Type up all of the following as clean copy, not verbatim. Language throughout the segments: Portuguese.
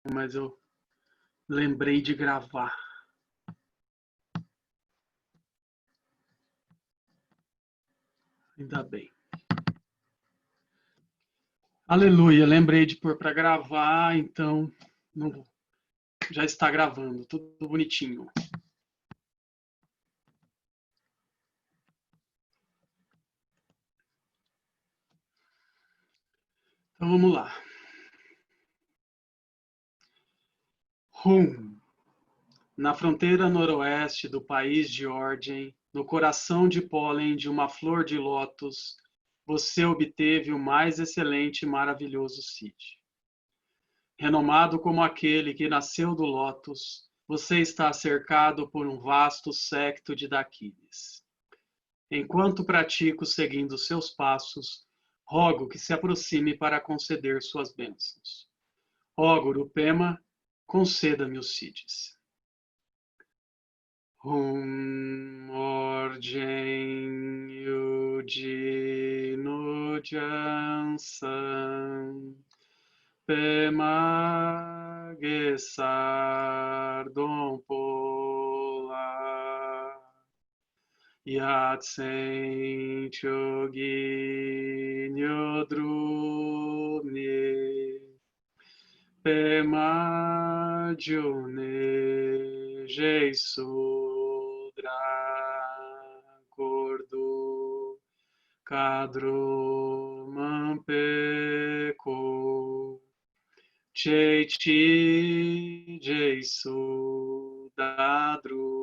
mas eu lembrei de gravar. Ainda bem. Aleluia, lembrei de pôr para gravar, então não, já está gravando, tudo bonitinho. Então vamos lá. Na fronteira noroeste do país de origem, no coração de pólen de uma flor de lótus, você obteve o mais excelente e maravilhoso Cid. Renomado como aquele que nasceu do lótus, você está cercado por um vasto séquito de daquines. Enquanto pratico seguindo seus passos, rogo que se aproxime para conceder suas bênçãos. Ó Gurupema, conceda-me os Cids. Orgen Yuji Nujansan Pema Gesar Dompola Yatsen Chogi Nyodrumni Pema June Jeisudra Gordo Cadro Mampeco Cheiti Jeisu Dadruti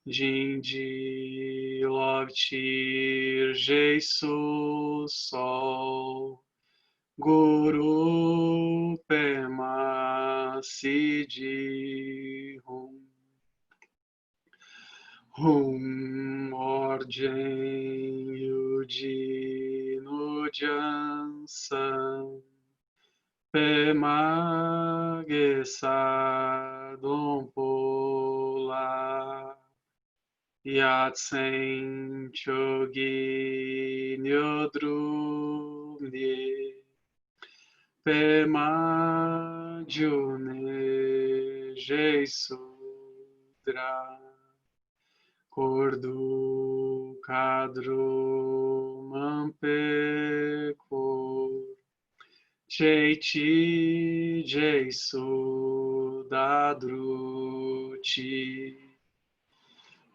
Jindi Lovtir Jeisu Sol Guru Pema Sidi Hum Orgen Yuji Nujansan Pema Gesar Dompola Yatsen Chogi Nyodrumni Pema June Jeisudra Cordo Cadro Mampeco Cheiti Jeisu Dadruti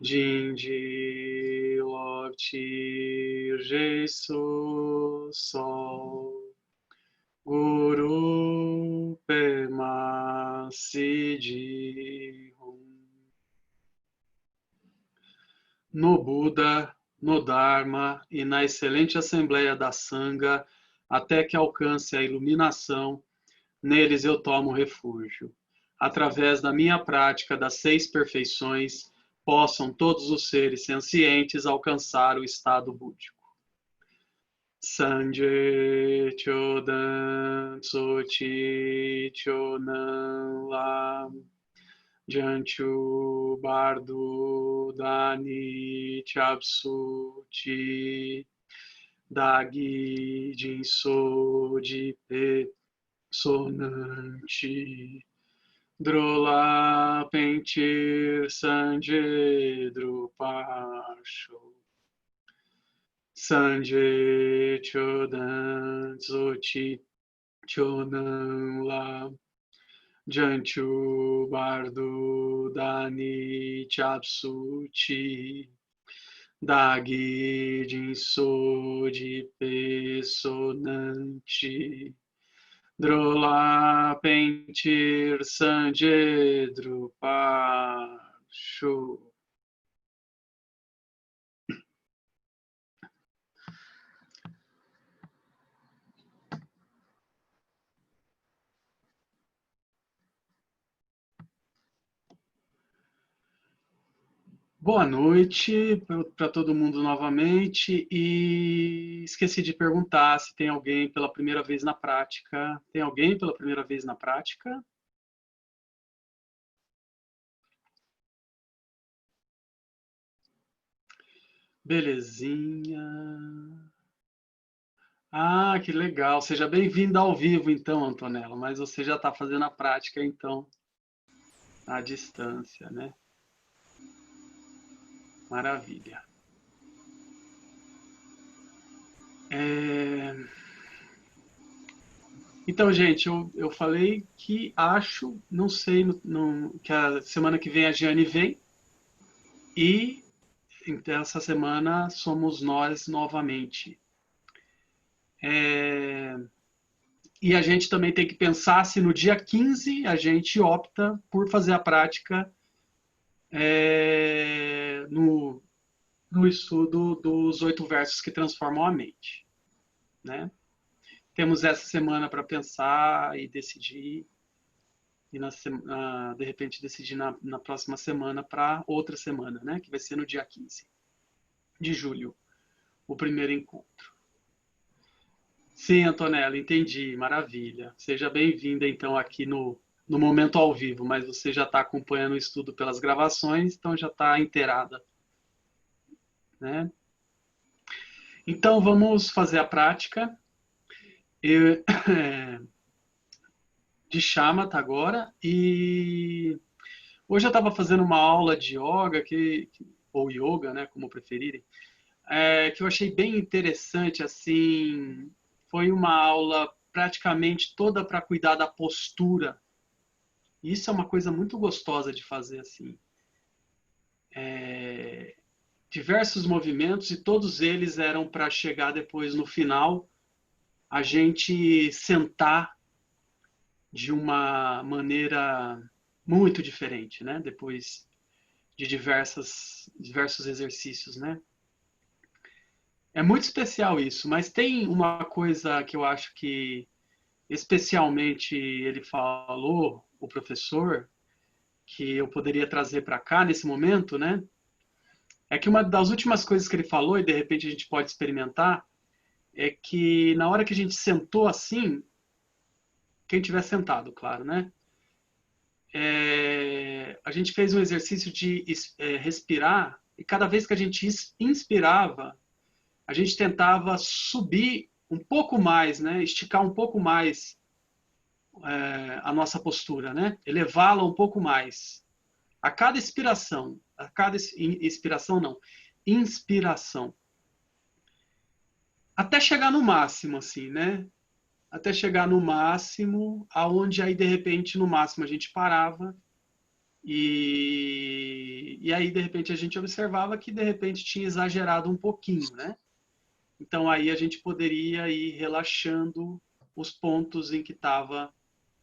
Jindi Lovtir Jeisu Sol Guru Pema Sidi no Buda, no Dharma e na excelente Assembleia da Sangha, até que alcance a iluminação, neles eu tomo refúgio. Através da minha prática das 6 perfeições, possam todos os seres sencientes alcançar o estado búdico. Sanje Chodan Tsochi Chonan Lam Janchu Bardo Dani Chapsuti Dagi Jinso Dipe Sonanti Drola Pentir Sanje Drupacho Sanje Chodan Tsochi Chonan La Janchu Bardo Dani Chapsuti Dagi Jinso Dipe Sonanti Drola Pentir Sanje Drupacho. Boa noite para todo mundo novamente e esqueci de perguntar se tem alguém pela primeira vez na prática. Tem alguém pela primeira vez na prática? Belezinha. Ah, que legal. Seja bem-vinda ao vivo, então, Antonella. Mas você já está fazendo a prática, então, à distância, né? Maravilha. É, Então, gente, eu falei que acho, não sei, que a semana que vem a Giane vem e então, essa semana somos nós novamente. É, E a gente também tem que pensar se no dia 15 a gente opta por fazer a prática no, no estudo dos 8 versos que transformam a mente, né? Temos essa semana para pensar e decidir, e de repente decidir na próxima semana para outra semana, né? Que vai ser no dia 15 de julho, o primeiro encontro. Sim, Antonella, entendi, maravilha. Seja bem-vinda, então, aqui no momento ao vivo, mas você já está acompanhando o estudo pelas gravações, então já está inteirada, né? Então, vamos fazer a prática eu, de Shamatha agora, e hoje eu estava fazendo uma aula de yoga, ou yoga, né, como preferirem, que eu achei bem interessante, assim, foi uma aula praticamente toda para cuidar da postura. E isso é uma coisa muito gostosa de fazer, assim. Diversos movimentos e todos eles eram para chegar depois no final a gente sentar de uma maneira muito diferente, né? Depois de diversos exercícios, né? É muito especial isso, mas tem uma coisa que eu acho que especialmente ele falou, o professor, que eu poderia trazer para cá nesse momento, né? É que uma das últimas coisas que ele falou, e de repente a gente pode experimentar, é que na hora que a gente sentou assim, quem tiver sentado, claro, né? A gente fez um exercício de respirar, e cada vez que a gente inspirava, a gente tentava subir um pouco mais, né? Esticar um pouco mais a nossa postura, né? Elevá-la um pouco mais. A cada expiração não, inspiração. Até chegar no máximo, assim, né? Até chegar no máximo, aonde aí de repente no máximo a gente parava e aí de repente a gente observava que de repente tinha exagerado um pouquinho, né? Então aí a gente poderia ir relaxando os pontos em que estava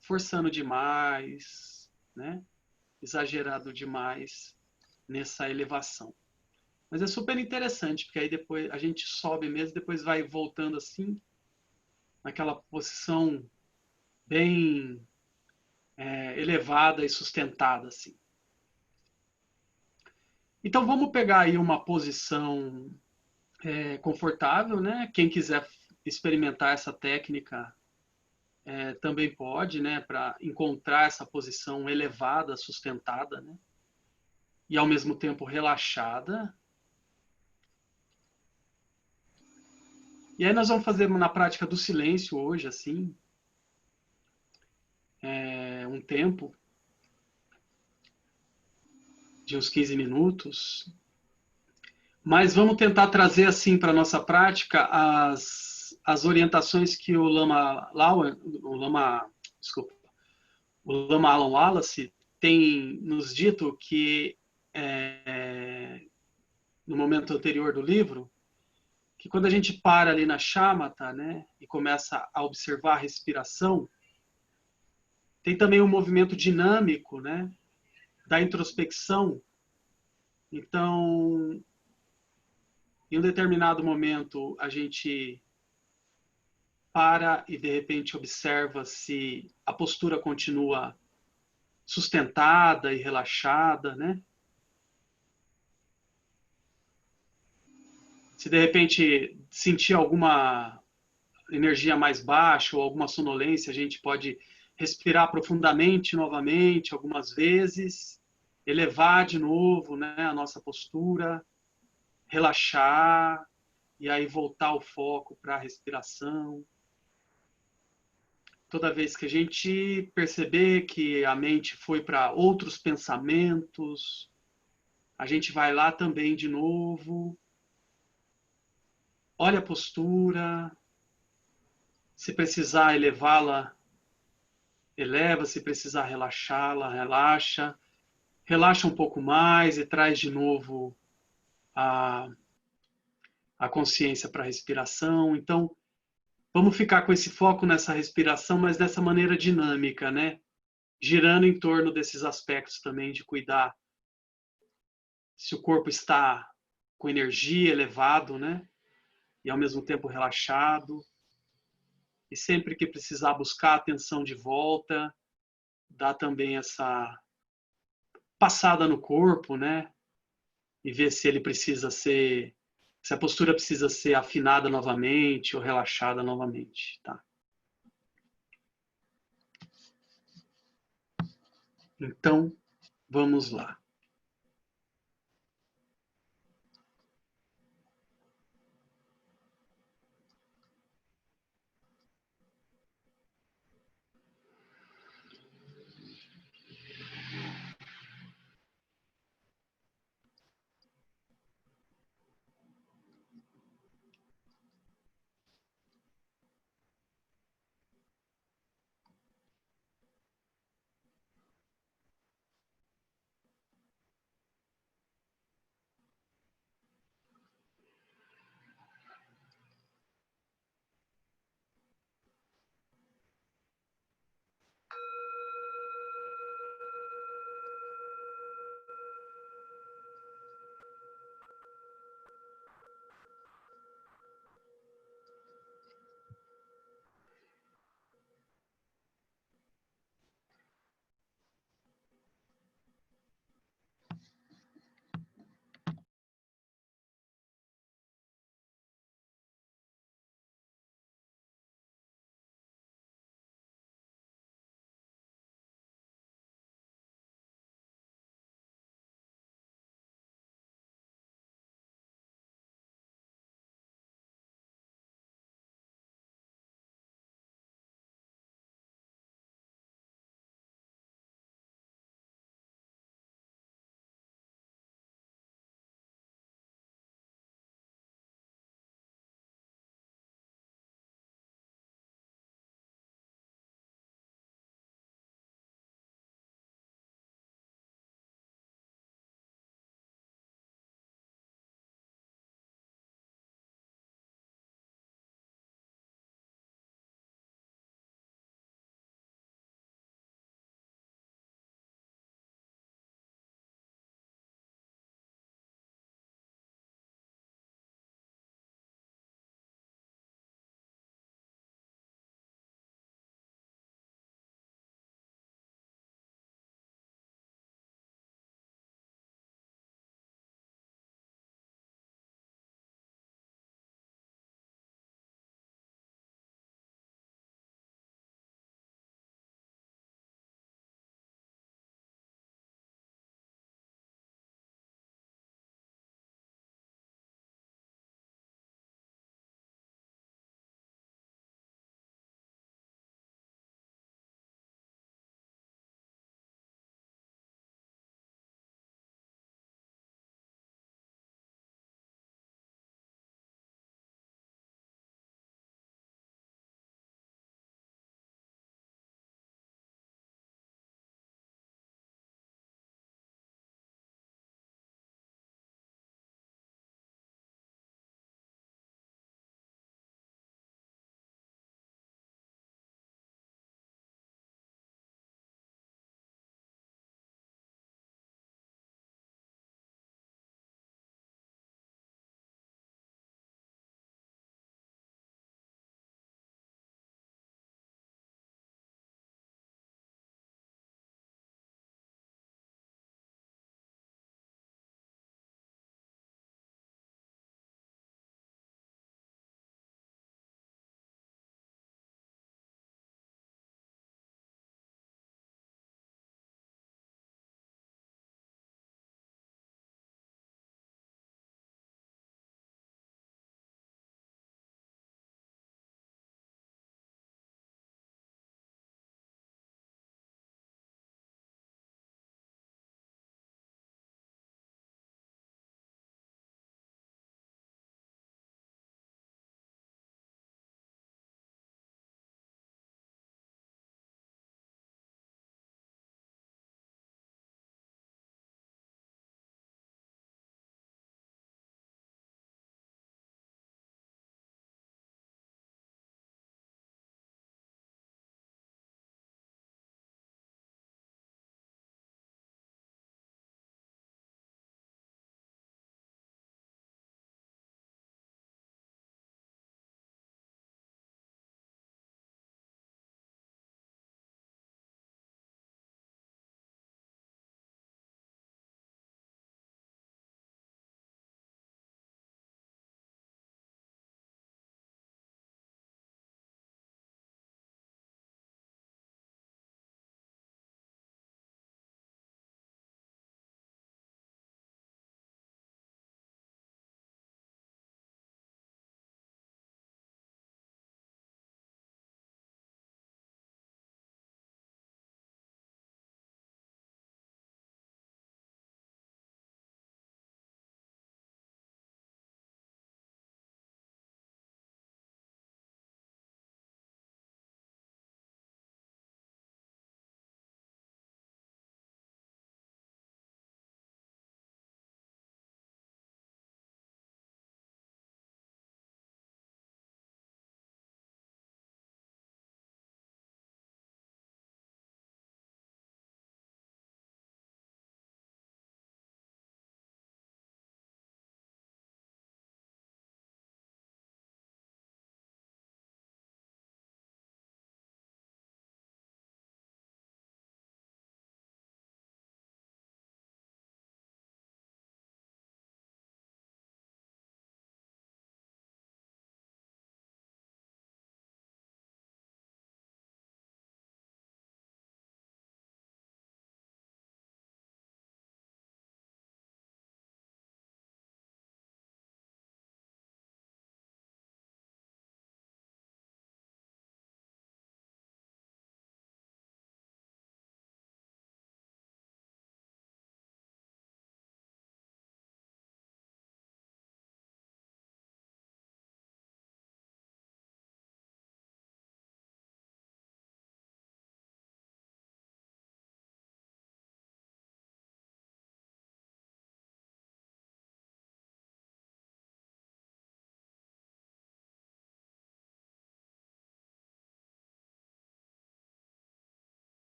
forçando demais, né? Exagerado demais nessa elevação. Mas é super interessante, porque aí depois a gente sobe mesmo, depois vai voltando assim, naquela posição bem elevada e sustentada, assim. Então vamos pegar aí uma posição confortável, né? Quem quiser experimentar essa técnica também pode, né? Para encontrar essa posição elevada, sustentada, né? E ao mesmo tempo relaxada. E aí nós vamos fazer na prática do silêncio hoje, assim, um tempo de uns 15 minutos. Mas vamos tentar trazer assim para a nossa prática as orientações que desculpa, o Lama Alan Wallace tem nos dito que no momento anterior do livro, que quando a gente para ali na shamatha, né, e começa a observar a respiração, tem também um movimento dinâmico, né, da introspecção. Então, em um determinado momento, a gente para e de repente observa se a postura continua sustentada e relaxada, né? Se de repente sentir alguma energia mais baixa ou alguma sonolência, a gente pode respirar profundamente novamente algumas vezes, elevar de novo, né, a nossa postura, relaxar e aí voltar o foco para a respiração. Toda vez que a gente perceber que a mente foi para outros pensamentos, a gente vai lá também de novo, olha a postura, se precisar elevá-la, eleva, se precisar relaxá-la, relaxa. Relaxa um pouco mais e traz de novo a, a consciência para a respiração. Então, vamos ficar com esse foco nessa respiração, mas dessa maneira dinâmica, né? Girando em torno desses aspectos também de cuidar se o corpo está com energia elevado, né? E ao mesmo tempo relaxado. E sempre que precisar buscar a atenção de volta, dá também essa passada no corpo, né? E ver se ele precisa ser, se a postura precisa ser afinada novamente ou relaxada novamente, tá? Então, vamos lá.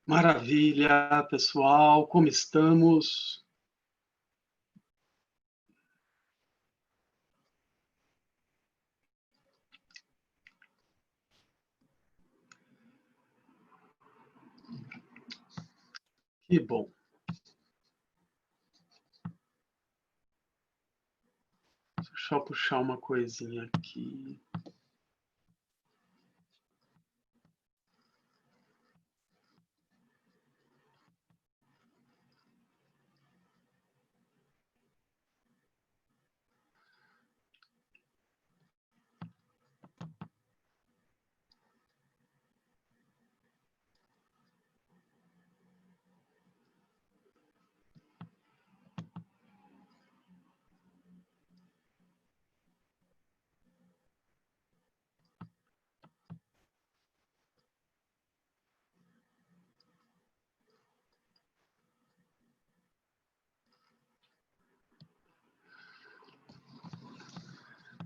Maravilha, pessoal, como estamos? Que bom. Deixa eu puxar uma coisinha aqui.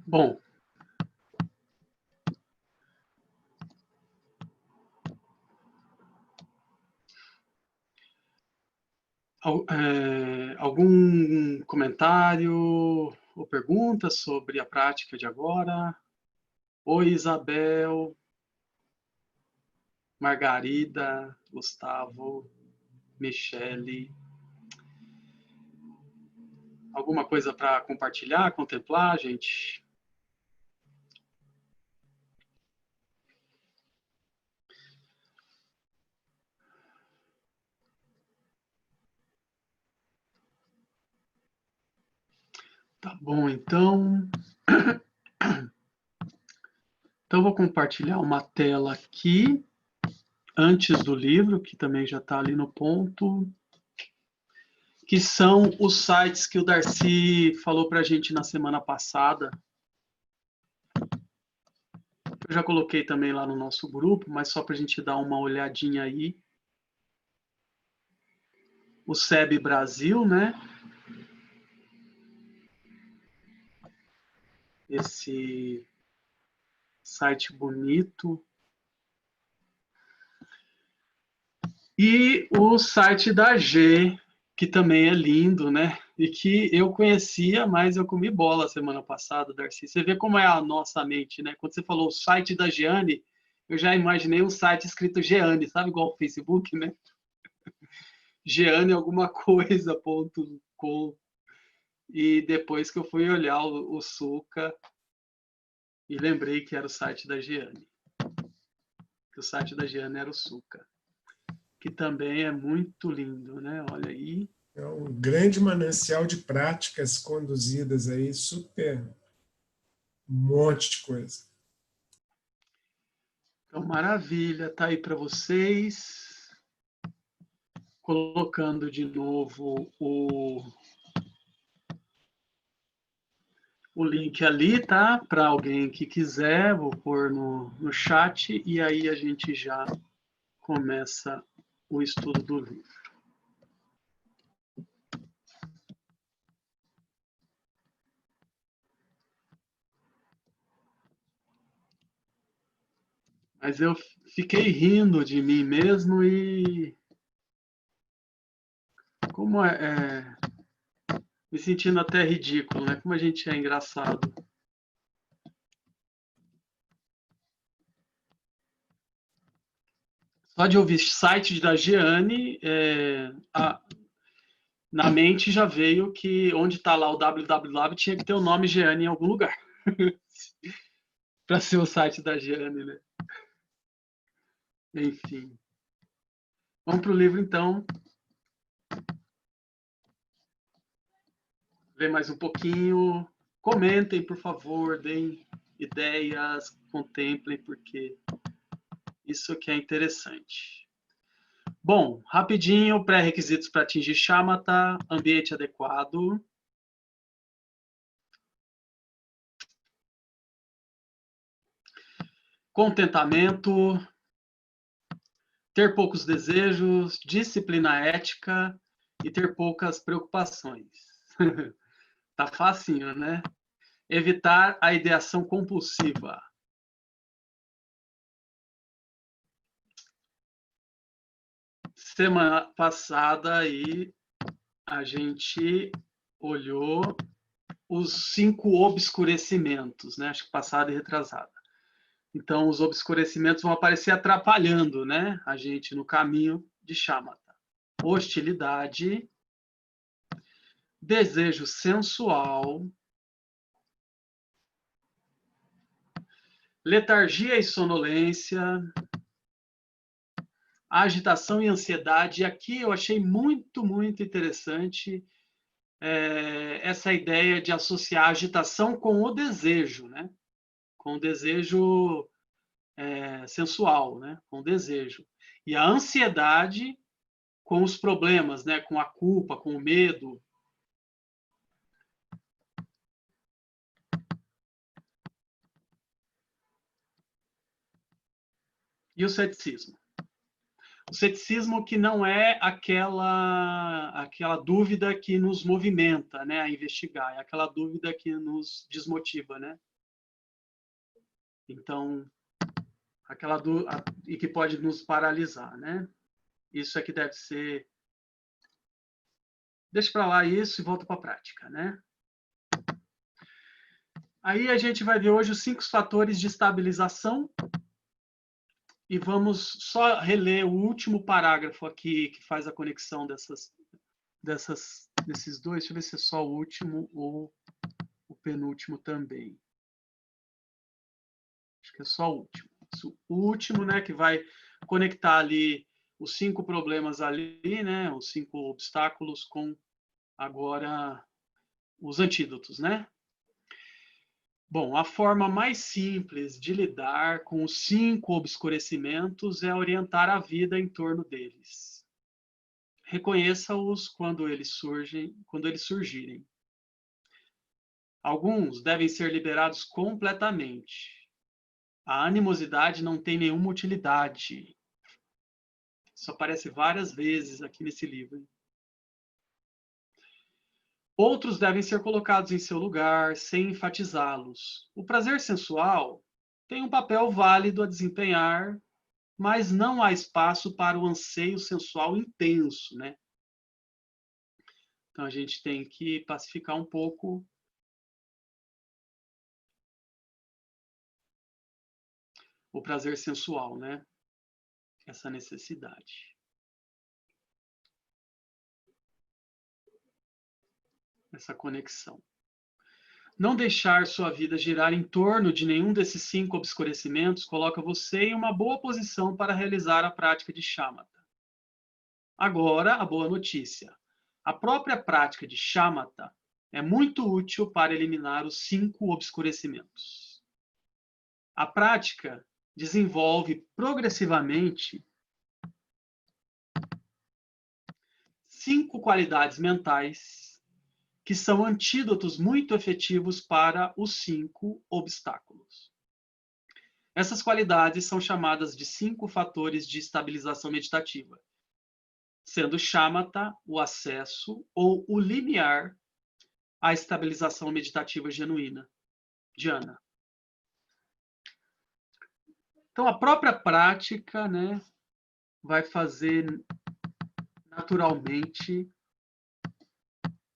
Bom, algum comentário ou pergunta sobre a prática de agora? Oi, Isabel, Margarida, Gustavo, Michele. Alguma coisa para compartilhar, contemplar, gente? Tá bom, então. Então, vou compartilhar uma tela aqui, antes do livro, que também já está ali no ponto, que são os sites que o Darcy falou para a gente na semana passada. Eu já coloquei também lá no nosso grupo, mas só para a gente dar uma olhadinha aí. O SEB Brasil, né? Esse site bonito. E o site da G, que também é lindo, né? E que eu conhecia, mas eu comi bola semana passada, Darcy. Você vê como é a nossa mente, né? Quando você falou o site da Giane, eu já imaginei um site escrito Giane, sabe igual o Facebook, né? Giane alguma coisa, ponto com. E depois que eu fui olhar o Suca, e lembrei que era o site da Giane. Que o site da Giane era o Suca. Que também é muito lindo, né? Olha aí. É um grande manancial de práticas conduzidas aí, super, um monte de coisa. Então, maravilha, tá aí para vocês. Colocando de novo o link ali, tá? Para alguém que quiser, vou pôr no chat e aí a gente já começa o estudo do livro. Mas eu fiquei rindo de mim mesmo e como me sentindo até ridículo, né? Como a gente é engraçado. Só de ouvir site da Giane, na mente já veio que onde está lá o www tinha que ter o nome Giane em algum lugar. Para ser o site da Giane, né? Enfim. Vamos para o livro, então. Ver mais um pouquinho. Comentem, por favor, deem ideias, contemplem, porque isso que é interessante. Bom, rapidinho, pré-requisitos para atingir Shamatha, ambiente adequado. Contentamento, ter poucos desejos, disciplina ética e ter poucas preocupações. Tá facinho, né? Evitar a ideação compulsiva. Semana passada aí a gente olhou os 5 obscurecimentos, né? Acho que passada e retrasada. Então, os obscurecimentos vão aparecer atrapalhando, né, a gente no caminho de Shamatha. Hostilidade, desejo sensual, letargia e sonolência, agitação e ansiedade. E aqui eu achei muito, muito interessante essa ideia de associar a agitação com o desejo, né? Com o desejo sensual, né? Com o desejo. E a ansiedade com os problemas, né? Com a culpa, com o medo. E o ceticismo. O ceticismo que não é aquela dúvida que nos movimenta, né, a investigar, é aquela dúvida que nos desmotiva, né? Então, aquela dúvida e que pode nos paralisar, né? Isso é que deve ser. Deixa para lá isso e volta para a prática, né? Aí a gente vai ver hoje os 5 fatores de estabilização e vamos só reler o último parágrafo aqui que faz a conexão desses dois. Deixa eu ver se é só o último ou o penúltimo também. Acho que é só o último. O último, né, que vai conectar ali os 5 problemas ali, né, os 5 obstáculos com agora os antídotos, né? Bom, a forma mais simples de lidar com os 5 obscurecimentos é orientar a vida em torno deles. Reconheça-os quando eles surgirem. Alguns devem ser liberados completamente. A animosidade não tem nenhuma utilidade. Isso aparece várias vezes aqui nesse livro. Outros devem ser colocados em seu lugar, sem enfatizá-los. O prazer sensual tem um papel válido a desempenhar, mas não há espaço para o anseio sensual intenso, né? Então a gente tem que pacificar um pouco o prazer sensual, né? Essa necessidade. Essa conexão. Não deixar sua vida girar em torno de nenhum desses 5 obscurecimentos coloca você em uma boa posição para realizar a prática de Shamatha. Agora, a boa notícia. A própria prática de Shamatha é muito útil para eliminar os 5 obscurecimentos. A prática desenvolve progressivamente 5 qualidades mentais que são antídotos muito efetivos para os 5 obstáculos. Essas qualidades são chamadas de 5 fatores de estabilização meditativa, sendo Shamatha o acesso ou o limiar à estabilização meditativa genuína, dhyana. Então, a própria prática, né, vai fazer naturalmente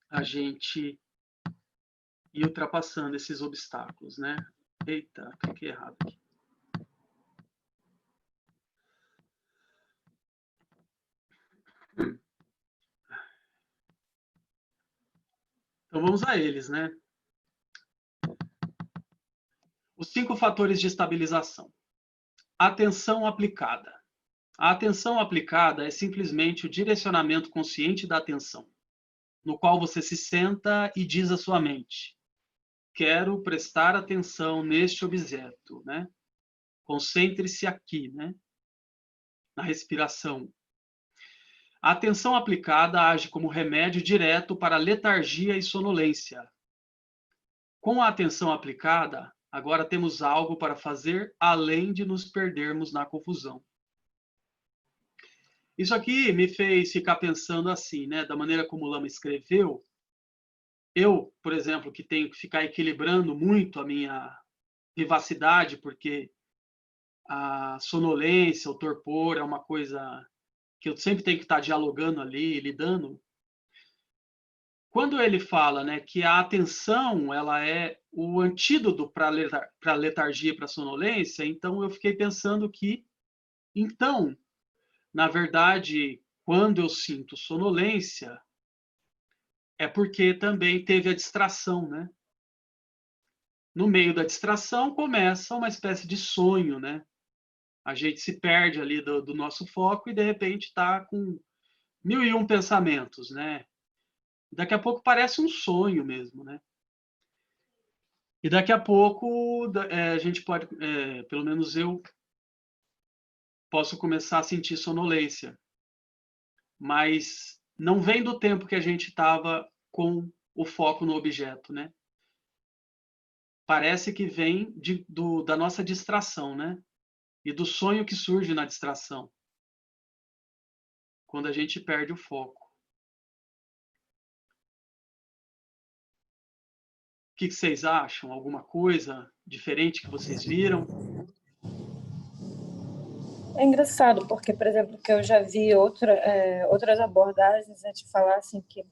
a gente ir ultrapassando esses obstáculos, né? Eita, cliquei errado aqui. Então vamos a eles, né? Os 5 fatores de estabilização. Atenção aplicada. A atenção aplicada é simplesmente o direcionamento consciente da atenção, no qual você se senta e diz à sua mente: quero prestar atenção neste objeto, né? Concentre-se aqui, né? Na respiração. A atenção aplicada age como remédio direto para letargia e sonolência. Com a atenção aplicada, agora temos algo para fazer além de nos perdermos na confusão. Isso aqui me fez ficar pensando assim, né? Da maneira como o Lama escreveu, eu, por exemplo, que tenho que ficar equilibrando muito a minha vivacidade, porque a sonolência, o torpor é uma coisa que eu sempre tenho que estar dialogando ali, lidando. Quando ele fala, né, que a atenção ela é o antídoto para a letargia e para a sonolência, então eu fiquei pensando que, então, na verdade, quando eu sinto sonolência, é porque também teve a distração, né? No meio da distração começa uma espécie de sonho, né? A gente se perde ali do nosso foco e de repente está com 1001 pensamentos, né? Daqui a pouco parece um sonho mesmo, né? E daqui a pouco a gente pode, pelo menos eu, posso começar a sentir sonolência, mas não vem do tempo que a gente estava com o foco no objeto, né? Parece que vem da nossa distração, né? E do sonho que surge na distração, quando a gente perde o foco. O que vocês acham? Alguma coisa diferente que vocês viram? É engraçado, porque, por exemplo, que eu já vi outras abordagens, né, de falar assim que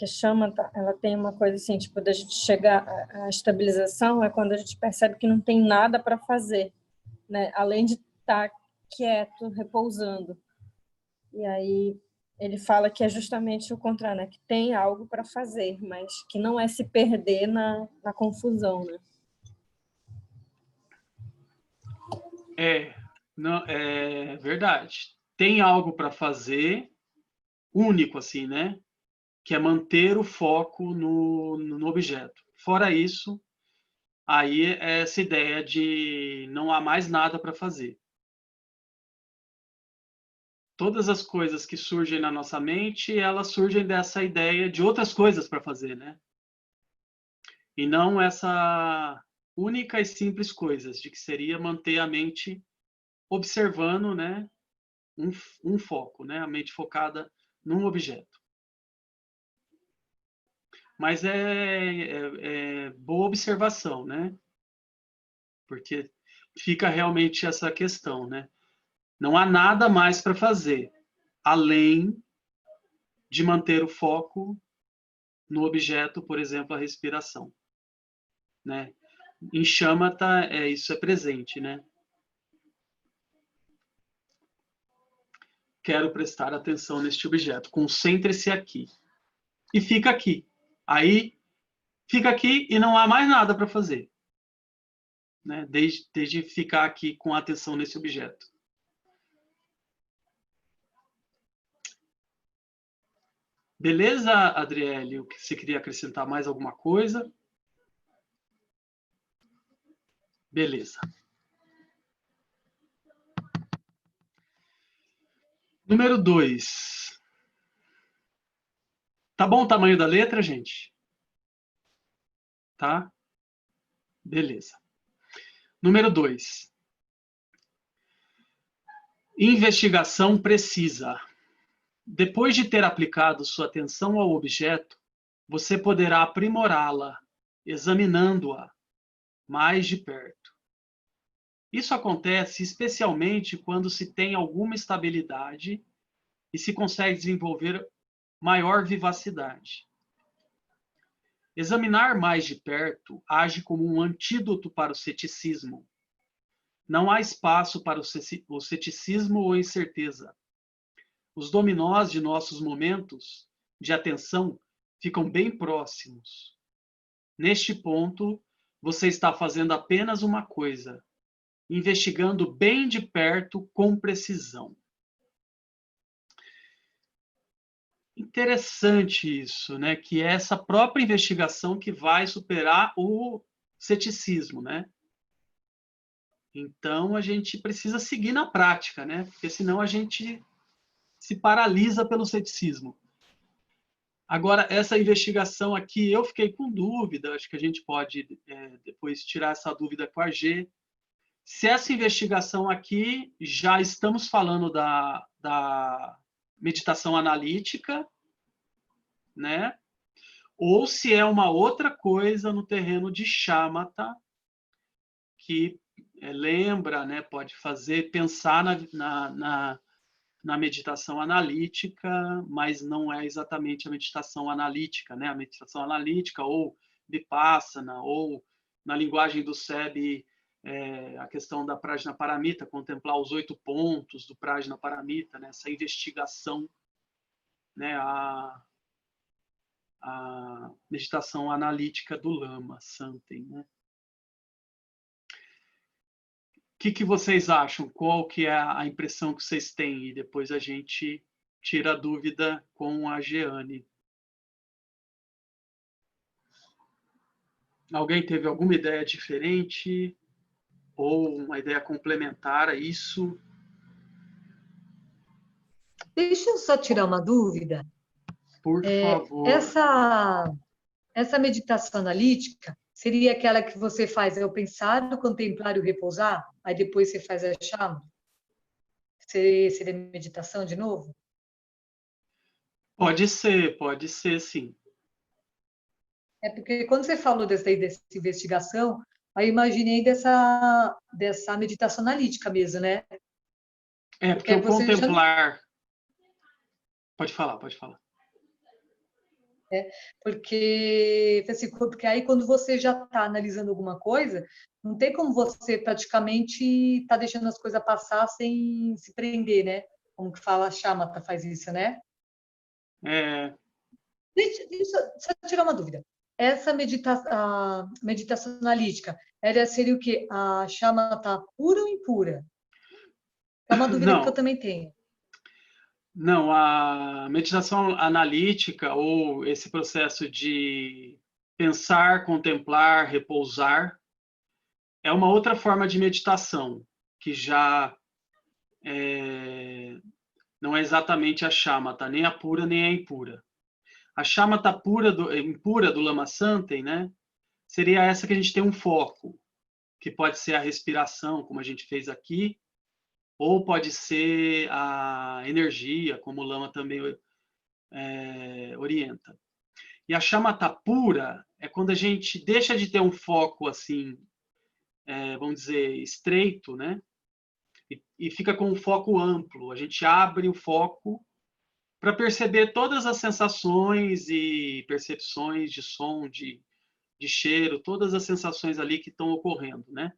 a chama, ela tem uma coisa assim, tipo, da gente chegar à estabilização é quando a gente percebe que não tem nada para fazer, né? Além de estar quieto, repousando. E aí ele fala que é justamente o contrário, né? Que tem algo para fazer, mas que não é se perder na confusão, né? Não, é verdade. Tem algo para fazer único, assim, né? Que é manter o foco no objeto. Fora isso, aí é essa ideia de não há mais nada para fazer. Todas as coisas que surgem na nossa mente, elas surgem dessa ideia de outras coisas para fazer, né? E não essa única e simples coisas, de que seria manter a mente observando, né? Um foco, né? A mente focada num objeto. Mas é boa observação, né? Porque fica realmente essa questão, né? Não há nada mais para fazer, além de manter o foco no objeto, por exemplo, a respiração, né? Em Shamatha, isso é presente, né? Quero prestar atenção neste objeto. Concentre-se aqui. E fica aqui. Aí, fica aqui e não há mais nada para fazer, né? Desde ficar aqui com atenção nesse objeto. Beleza, Adriele? Você queria acrescentar mais alguma coisa? Beleza. Número 2. Tá bom o tamanho da letra, gente? Tá? Beleza. Número 2. Investigação precisa. Depois de ter aplicado sua atenção ao objeto, você poderá aprimorá-la, examinando-a mais de perto. Isso acontece especialmente quando se tem alguma estabilidade e se consegue desenvolver maior vivacidade. Examinar mais de perto age como um antídoto para o ceticismo. Não há espaço para o ceticismo ou incerteza. Os dominós de nossos momentos de atenção ficam bem próximos. Neste ponto, você está fazendo apenas uma coisa, investigando bem de perto com precisão. Interessante isso, né? Que é essa própria investigação que vai superar o ceticismo, né? Então a gente precisa seguir na prática, né? Porque senão a gente se paralisa pelo ceticismo. Agora, essa investigação aqui, eu fiquei com dúvida, acho que a gente pode depois tirar essa dúvida com a G, se essa investigação aqui, já estamos falando da meditação analítica, né? Ou se é uma outra coisa no terreno de shamatha, que lembra, né, pode fazer pensar na meditação analítica, mas não é exatamente a meditação analítica, né? A meditação analítica ou vipassana, ou na linguagem do SEB, a questão da Prajnaparamita, contemplar os 8 pontos do Prajnaparamita, né? Essa investigação, né? A meditação analítica do Lama Santen, né? O que vocês acham? Qual que é a impressão que vocês têm? E depois a gente tira a dúvida com a Jeane. Alguém teve alguma ideia diferente? Ou uma ideia complementar a isso? Deixa eu só tirar uma dúvida. Por favor. Essa meditação analítica seria aquela que você faz o pensar, o contemplar e o repousar? Aí depois você faz a chama? Seria meditação de novo? Pode ser sim. É porque quando você falou dessa investigação, aí eu imaginei dessa meditação analítica mesmo, né? Porque o contemplar... Pode falar. Porque aí quando você já está analisando alguma coisa, não tem como você praticamente tá deixando as coisas passar sem se prender, né? Como que fala a Shamatha faz isso, né? Deixa eu tirar uma dúvida. Essa meditação analítica, ela seria o quê? A Shamatha pura ou impura? É uma dúvida que eu também tenho. Não, a meditação analítica, ou esse processo de pensar, contemplar, repousar, é uma outra forma de meditação, que já não é exatamente a shamatha, nem a pura nem a impura. A shamatha impura do Lama Santen, né, seria essa que a gente tem um foco, que pode ser a respiração, como a gente fez aqui, ou pode ser a energia, como o Lama também orienta. E a shamatha pura é quando a gente deixa de ter um foco assim, vamos dizer, estreito, né? E fica com um foco amplo. A gente abre o foco para perceber todas as sensações e percepções de som, de cheiro, todas as sensações ali que estão ocorrendo, né?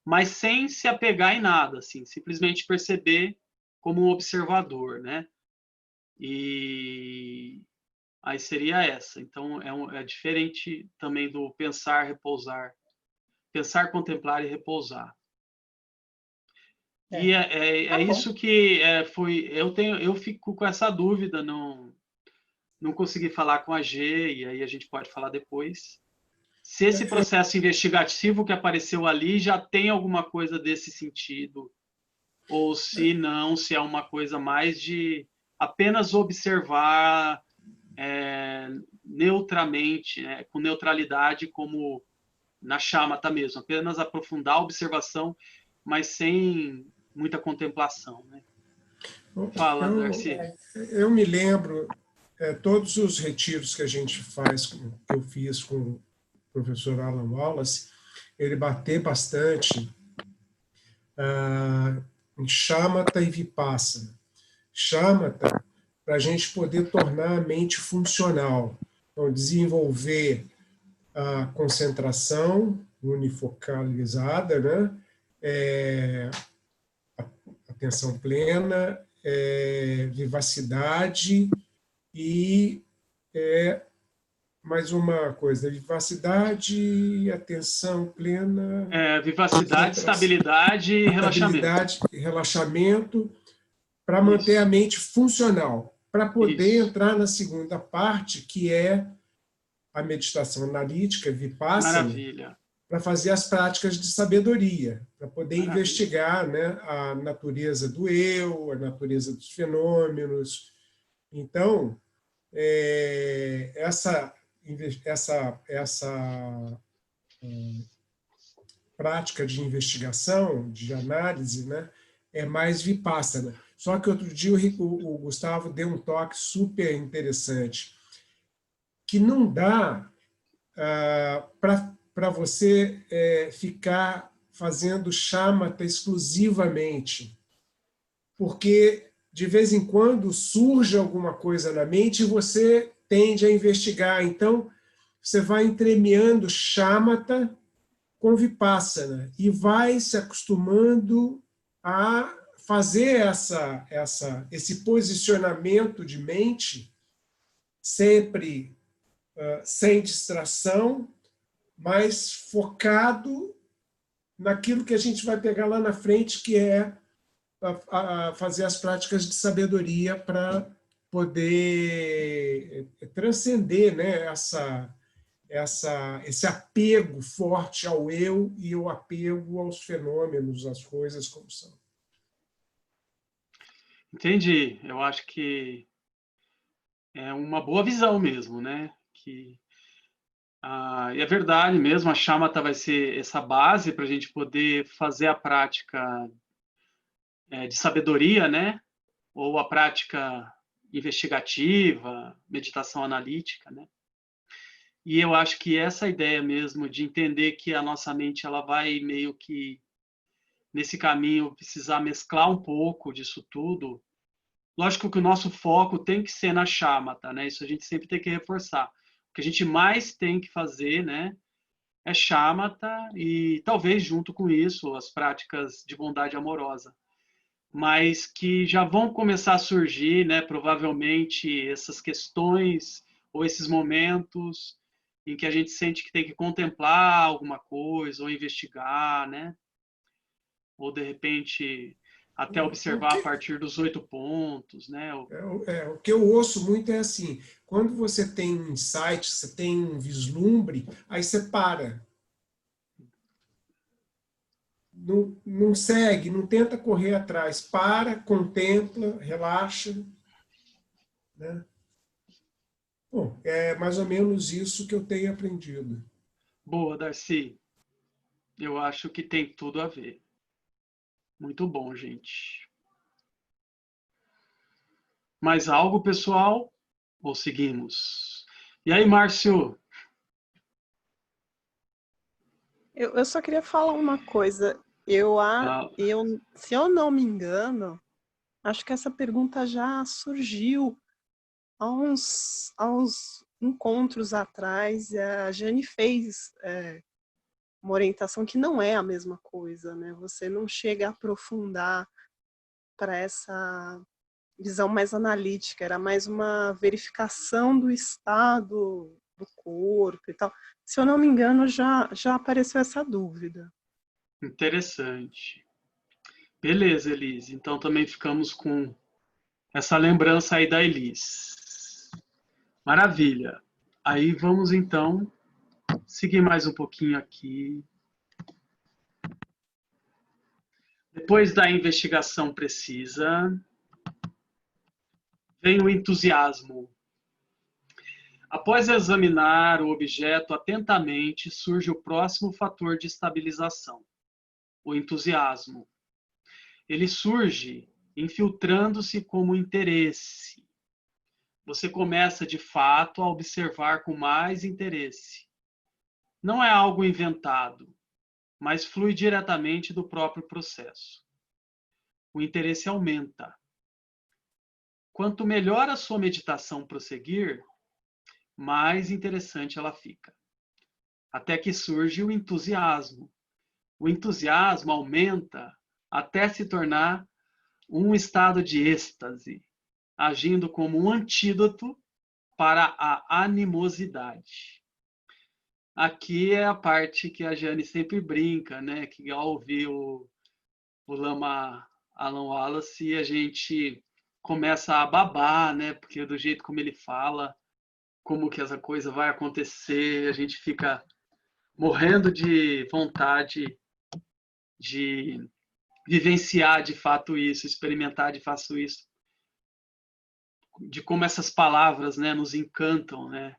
Mas sem se apegar em nada, assim, simplesmente perceber como um observador, né? E aí seria essa. Então, é diferente também do pensar, repousar. Pensar, contemplar e repousar. E é isso que foi... Eu fico com essa dúvida, não consegui falar com a G, e aí a gente pode falar depois. Se esse processo investigativo que apareceu ali já tem alguma coisa desse sentido, ou se não, se é uma coisa mais de apenas observar neutramente, né, com neutralidade, como na shamatha mesmo, apenas aprofundar a observação, mas sem muita contemplação, né? Fala, Darcy. Eu me lembro, todos os retiros que a gente faz, que eu fiz com o professor Alan Wallace, ele bateu bastante em shamatha e vipassana. Shamatha, para a gente poder tornar a mente funcional, então, desenvolver a concentração unifocalizada, né? Atenção plena, vivacidade e mais uma coisa, vivacidade, atenção plena... vivacidade, estabilidade e relaxamento, para manter a mente funcional, para poder entrar na segunda parte, que é a meditação analítica, vipassana, para fazer as práticas de sabedoria, para poder investigar, né, a natureza do eu, a natureza dos fenômenos. Então, essa prática de investigação, de análise, né, é mais vipassana. Só que outro dia o Gustavo deu um toque super interessante, que não dá para você ficar fazendo shamatha exclusivamente, porque de vez em quando surge alguma coisa na mente e você tende a investigar. Então, você vai entremeando shamatha com vipassana e vai se acostumando a fazer esse posicionamento de mente sempre sem distração, mas focado naquilo que a gente vai pegar lá na frente, que é fazer as práticas de sabedoria para poder transcender, né, esse apego forte ao eu e o apego aos fenômenos, às coisas como são. Entendi. Eu acho que é uma boa visão mesmo, né? E é verdade mesmo, a shamatha vai ser essa base para a gente poder fazer a prática de sabedoria, né? Ou a prática investigativa, meditação analítica, né? E eu acho que essa ideia mesmo de entender que a nossa mente ela vai meio que nesse caminho precisar mesclar um pouco disso tudo. Lógico que o nosso foco tem que ser na shamatha, né? Isso a gente sempre tem que reforçar. O que a gente mais tem que fazer, né, é shamatha e talvez junto com isso as práticas de bondade amorosa, mas que já vão começar a surgir, né, provavelmente essas questões ou esses momentos em que a gente sente que tem que contemplar alguma coisa ou investigar, né? Ou de repente até observar a partir dos 8 pontos, né? O que eu ouço muito é assim, quando você tem um insight, você tem um vislumbre, aí você para. Não segue, não tenta correr atrás, para, contempla, relaxa, né? Bom, é mais ou menos isso que eu tenho aprendido. Boa, Darcy. Eu acho que tem tudo a ver. Muito bom, gente. Mais algo, pessoal? Ou seguimos? E aí, Márcio? Eu só queria falar uma coisa. Se eu não me engano, acho que essa pergunta já surgiu há uns encontros atrás. A Jane fez uma orientação que não é a mesma coisa, né? Você não chega a aprofundar para essa visão mais analítica, era mais uma verificação do estado do corpo e tal. Se eu não me engano, já apareceu essa dúvida. Interessante. Beleza, Elise. Então também ficamos com essa lembrança aí da Elise. Maravilha. Aí vamos então seguir mais um pouquinho aqui. Depois da investigação precisa, vem o entusiasmo. Após examinar o objeto atentamente, surge o próximo fator de estabilização, o entusiasmo. Ele surge infiltrando-se como interesse. Você começa, de fato, a observar com mais interesse. Não é algo inventado, mas flui diretamente do próprio processo. O interesse aumenta. Quanto melhor a sua meditação prosseguir, mais interessante ela fica. Até que surge o entusiasmo. O entusiasmo aumenta até se tornar um estado de êxtase, agindo como um antídoto para a animosidade. Aqui é a parte que a Jane sempre brinca, né? Que ao ouvir o Lama Alan Wallace, a gente começa a babar, né? Porque do jeito como ele fala, como que essa coisa vai acontecer, a gente fica morrendo de vontade de vivenciar de fato isso, experimentar de fato isso, de como essas palavras, né, nos encantam, né?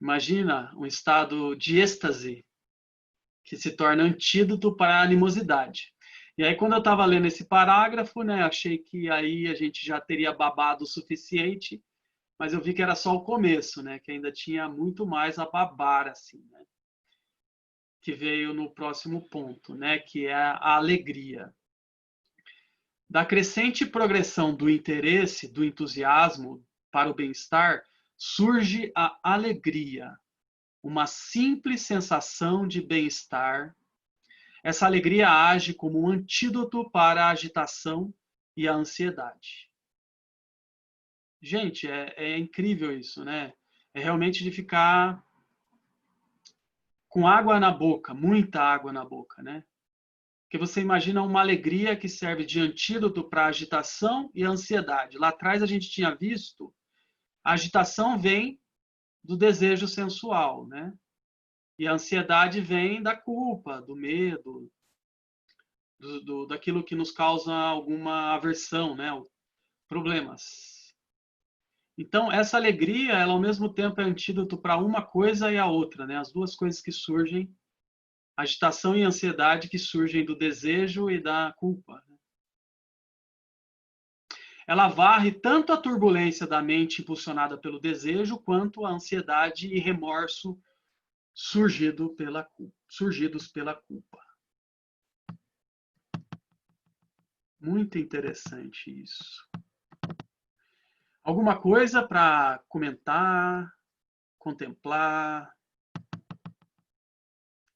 Imagina um estado de êxtase que se torna antídoto para a animosidade. E aí, quando eu estava lendo esse parágrafo, né, achei que aí a gente já teria babado o suficiente, mas eu vi que era só o começo, né, que ainda tinha muito mais a babar, assim, né, que veio no próximo ponto, né, que é a alegria. Da crescente progressão do interesse, do entusiasmo para o bem-estar, surge a alegria, uma simples sensação de bem-estar. Essa alegria age como um antídoto para a agitação e a ansiedade. Gente, é incrível isso, né? É realmente de ficar com água na boca, muita água na boca, né? Porque você imagina uma alegria que serve de antídoto para a agitação e a ansiedade. Lá atrás a gente tinha visto, a agitação vem do desejo sensual, né? E a ansiedade vem da culpa, do medo, daquilo que nos causa alguma aversão, né? Problemas. Então, essa alegria, ela ao mesmo tempo é antídoto para uma coisa e a outra, né? As duas coisas que surgem, agitação e ansiedade que surgem do desejo e da culpa. Ela varre tanto a turbulência da mente impulsionada pelo desejo, quanto a ansiedade e remorso surgidos pela culpa. Muito interessante isso. Alguma coisa para comentar, contemplar?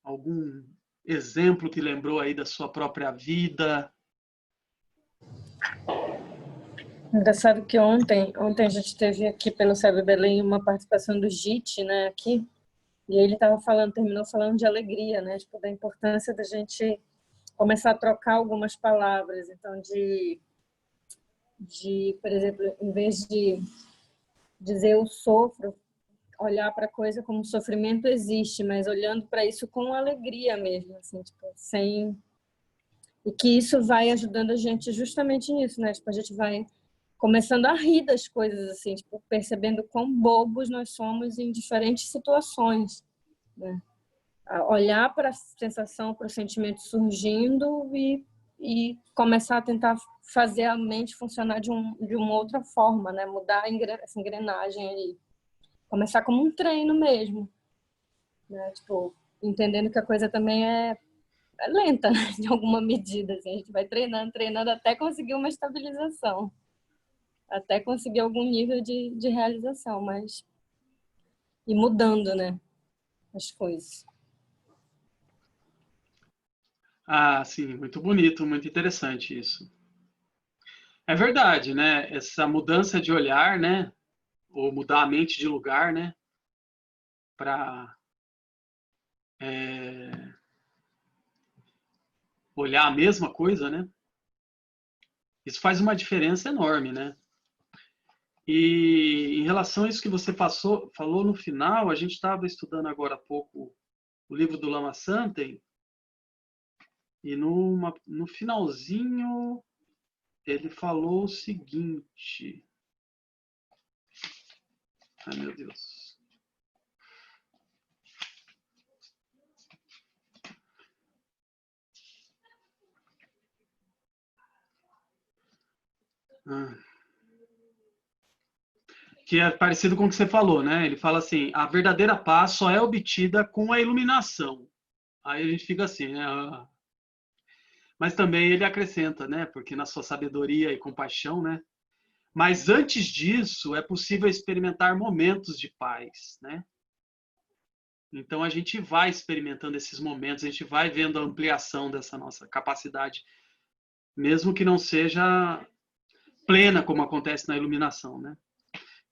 Algum exemplo que lembrou aí da sua própria vida? Engraçado que ontem a gente teve aqui pelo Céu Belém uma participação do JIT, né, aqui, e ele terminou falando de alegria, né, tipo, da importância da gente começar a trocar algumas palavras, então por exemplo, em vez de dizer eu sofro, olhar para a coisa como sofrimento existe, mas olhando para isso com alegria mesmo, assim, tipo, sem... E que isso vai ajudando a gente justamente nisso, né? Tipo, a gente vai começando a rir das coisas, assim, tipo, percebendo quão bobos nós somos em diferentes situações, né? A olhar para a sensação, para o sentimento surgindo e começar a tentar fazer a mente funcionar de uma outra forma, né? Mudar essa engrenagem aí. Começar como um treino mesmo, né? Tipo, entendendo que a coisa também é lenta, né? De alguma medida, assim. A gente vai treinando até conseguir uma estabilização, até conseguir algum nível de realização, mas e mudando, né, as coisas. Ah, sim, muito bonito, muito interessante isso. É verdade, né? Essa mudança de olhar, né? Ou mudar a mente de lugar, né? Para olhar a mesma coisa, né? Isso faz uma diferença enorme, né? E em relação a isso que você falou no final, a gente estava estudando agora há pouco o livro do Lama Santen, e no finalzinho ele falou o seguinte. Ai, meu Deus. Que é parecido com o que você falou, né? Ele fala assim, a verdadeira paz só é obtida com a iluminação. Aí a gente fica assim, né? Mas também ele acrescenta, né? Porque na sua sabedoria e compaixão, né? Mas antes disso, é possível experimentar momentos de paz, né? Então a gente vai experimentando esses momentos, a gente vai vendo a ampliação dessa nossa capacidade, mesmo que não seja plena como acontece na iluminação, né?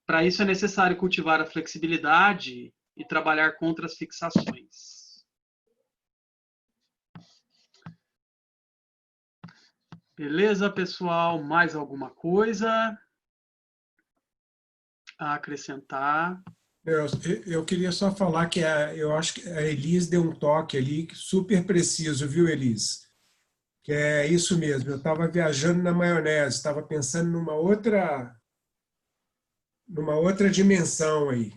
Para isso é necessário cultivar a flexibilidade e trabalhar contra as fixações. Beleza, pessoal? Mais alguma coisa a acrescentar? Eu queria só falar que eu acho que a Elis deu um toque ali super preciso, viu, Elis? Que é isso mesmo, eu estava viajando na maionese, estava pensando numa outra dimensão aí.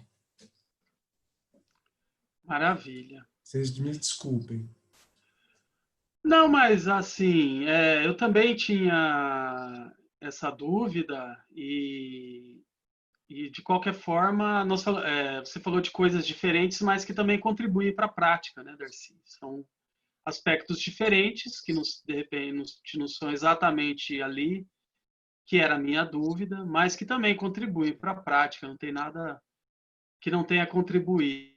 Maravilha. Vocês me desculpem. Não, mas assim, eu também tinha essa dúvida e de qualquer forma, você falou de coisas diferentes, mas que também contribuem para a prática, né, Darcy? São aspectos diferentes que de repente não são exatamente ali que era a minha dúvida, mas que também contribuem para a prática. Não tem nada que não tenha a contribuir.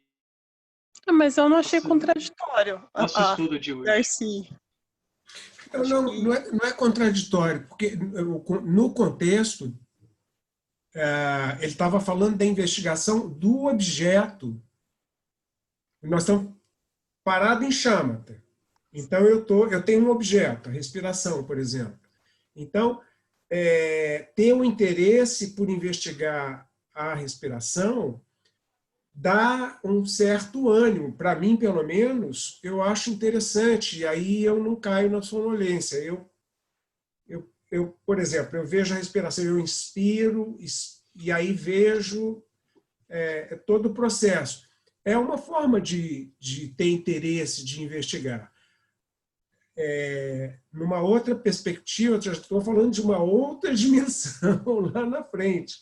Mas eu não achei contraditório. Nosso estudo de hoje. Darcy. Não é contraditório, porque no contexto, ele estava falando da investigação do objeto. Nós estamos parados em Shamatha. Então, eu tenho um objeto, a respiração, por exemplo. Então, ter um interesse por investigar a respiração dá um certo ânimo. Para mim, pelo menos, eu acho interessante, e aí eu não caio na sonolência. Por exemplo, eu vejo a respiração, eu inspiro, e aí vejo todo o processo. É uma forma de ter interesse, de investigar. Numa outra perspectiva, eu já estou falando de uma outra dimensão lá na frente.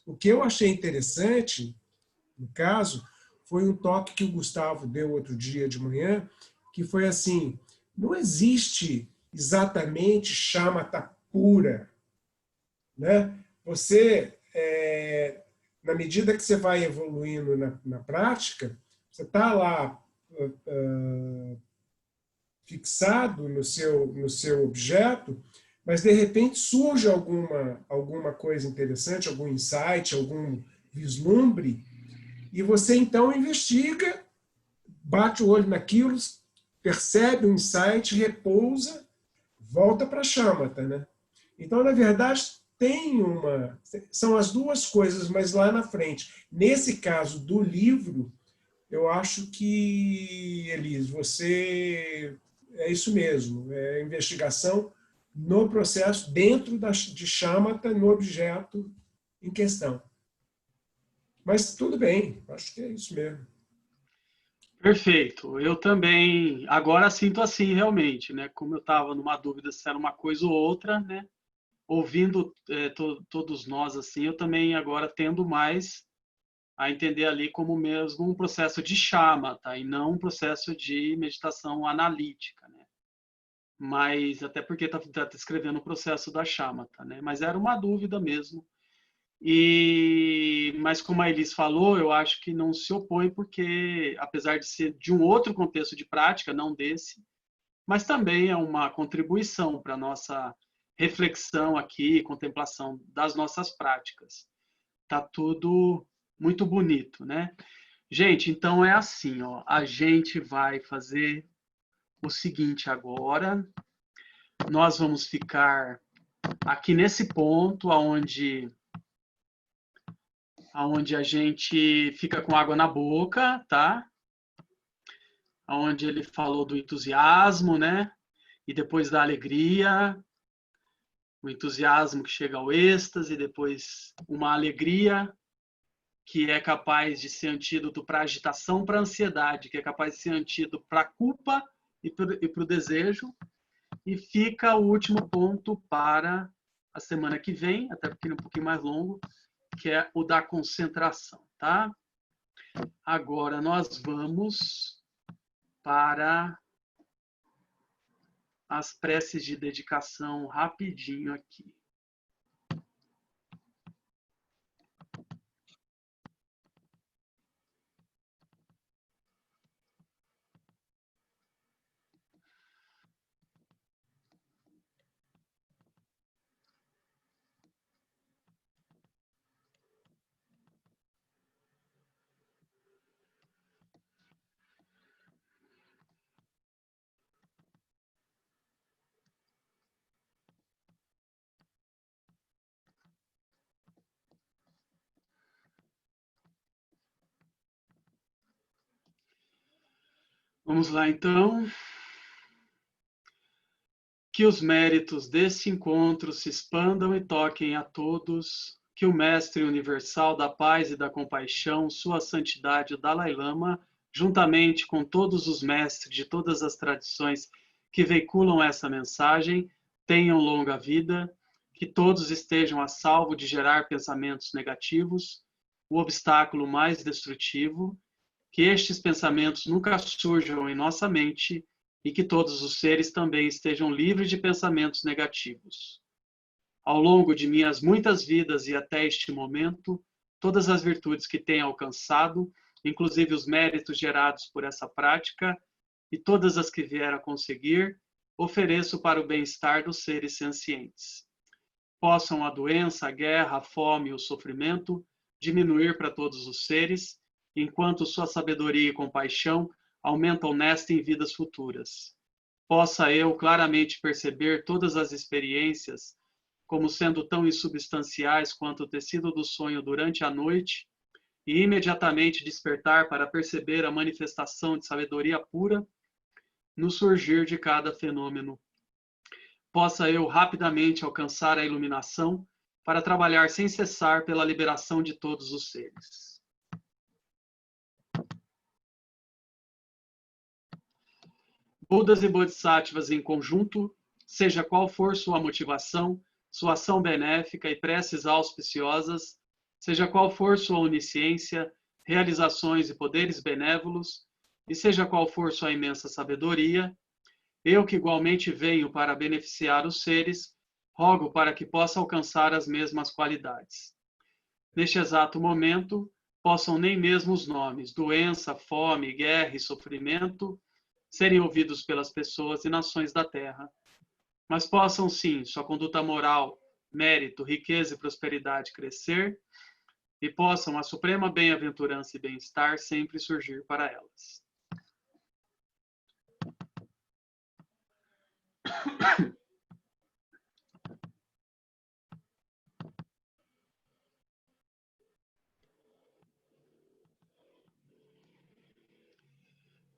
O que eu achei interessante, no caso, foi um toque que o Gustavo deu outro dia de manhã, que foi assim, não existe exatamente shamatha pura. Né? Você, na medida que você vai evoluindo na prática, você está lá fixado no seu objeto, mas de repente surge alguma coisa interessante, algum insight, algum vislumbre, e você então investiga, bate o olho naquilo, percebe o insight, repousa, volta para a shamatha, né? Então, na verdade, são as duas coisas, mas lá na frente. Nesse caso do livro, eu acho que, Elis, é isso mesmo, é investigação no processo, dentro de shamatha, no objeto em questão. Mas tudo bem, acho que é isso mesmo. Perfeito. Eu também agora sinto assim realmente, né? Como eu estava numa dúvida se era uma coisa ou outra, né? Ouvindo todos nós assim, eu também agora tendo mais a entender ali como mesmo um processo de shamatha e não um processo de meditação analítica, né? Mas até porque está escrevendo o processo da shamatha, né? Mas era uma dúvida mesmo. Mas como a Elis falou, eu acho que não se opõe porque, apesar de ser de um outro contexto de prática, não desse, mas também é uma contribuição para a nossa reflexão aqui, contemplação das nossas práticas. Tá tudo muito bonito, né? Gente, então é assim, ó, a gente vai fazer o seguinte agora. Nós vamos ficar aqui nesse ponto onde a gente fica com água na boca, tá? Onde ele falou do entusiasmo, né? E depois da alegria, o entusiasmo que chega ao êxtase, depois uma alegria que é capaz de ser antídoto para agitação, para ansiedade, que é capaz de ser antídoto para a culpa e para o desejo. E fica o último ponto para a semana que vem, até porque é um pouquinho mais longo, que é o da concentração, tá? Agora nós vamos para as preces de dedicação rapidinho aqui. Vamos lá, então. Que os méritos desse encontro se expandam e toquem a todos. Que o Mestre Universal da Paz e da Compaixão, Sua Santidade o Dalai Lama, juntamente com todos os mestres de todas as tradições que veiculam essa mensagem tenham longa vida, que todos estejam a salvo de gerar pensamentos negativos, o obstáculo mais destrutivo, que estes pensamentos nunca surjam em nossa mente e que todos os seres também estejam livres de pensamentos negativos. Ao longo de minhas muitas vidas e até este momento, todas as virtudes que tenho alcançado, inclusive os méritos gerados por essa prática, e todas as que vier a conseguir, ofereço para o bem-estar dos seres sencientes. Possam a doença, a guerra, a fome e o sofrimento diminuir para todos os seres, enquanto sua sabedoria e compaixão aumentam nesta em vidas futuras. Possa eu claramente perceber todas as experiências como sendo tão insubstanciais quanto o tecido do sonho durante a noite, e imediatamente despertar para perceber a manifestação de sabedoria pura no surgir de cada fenômeno. Possa eu rapidamente alcançar a iluminação para trabalhar sem cessar pela liberação de todos os seres. Budas e Bodhisattvas em conjunto, seja qual for sua motivação, sua ação benéfica e preces auspiciosas, seja qual for sua onisciência, realizações e poderes benévolos, e seja qual for sua imensa sabedoria, eu que igualmente venho para beneficiar os seres, rogo para que possa alcançar as mesmas qualidades. Neste exato momento, possam nem mesmo os nomes doença, fome, guerra e sofrimento serem ouvidos pelas pessoas e nações da Terra, mas possam sim sua conduta moral, mérito, riqueza e prosperidade crescer, e possam a suprema bem-aventurança e bem-estar sempre surgir para elas.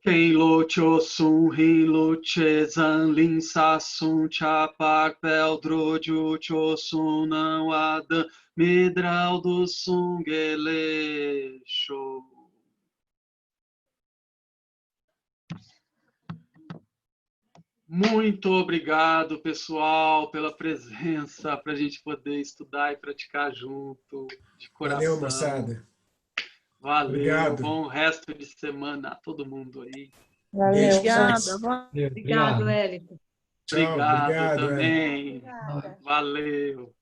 Ken lo cho sun hin lo che zan lin sa sun cha pak pel dro ju cho sun nan wadan midral do sun gele show. Muito obrigado, pessoal, pela presença, para a gente poder estudar e praticar junto, de coração. Valeu, moçada. Valeu, obrigado. Bom resto de semana a todo mundo aí. Valeu. Obrigado, Hélio. Tchau, Obrigado obrigado, também. Obrigada. Valeu.